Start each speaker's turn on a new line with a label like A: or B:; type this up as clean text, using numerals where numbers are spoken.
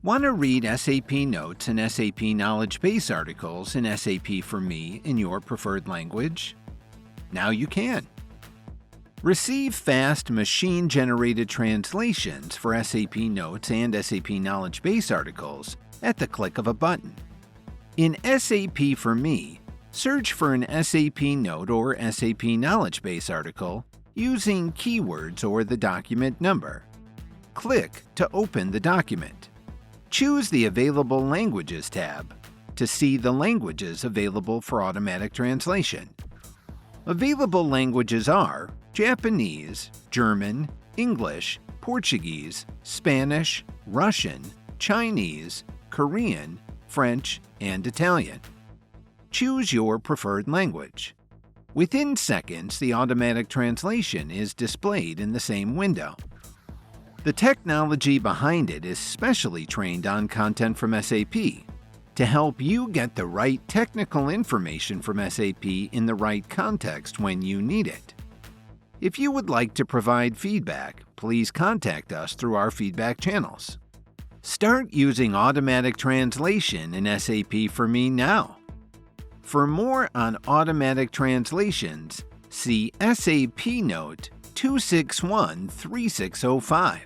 A: Want to read SAP Notes and SAP Knowledge Base articles in SAP for Me in your preferred language? Now you can. Receive fast machine-generated translations for SAP Notes and SAP Knowledge Base articles at the click of a button. In SAP for Me, search for an SAP Note or SAP Knowledge Base article using keywords or the document number. Click to open the document. Choose the Available Languages tab to see the languages available for automatic translation. Available languages are Japanese, German, English, Portuguese, Spanish, Russian, Chinese, Korean, French, and Italian. Choose your preferred language. Within seconds, the automatic translation is displayed in the same window. The technology behind it is specially trained on content from SAP to help you get the right technical information from SAP in the right context when you need it. If you would like to provide feedback, please contact us through our feedback channels. Start using automatic translation in SAP for Me now. For more on automatic translations, see SAP Note 261-3605.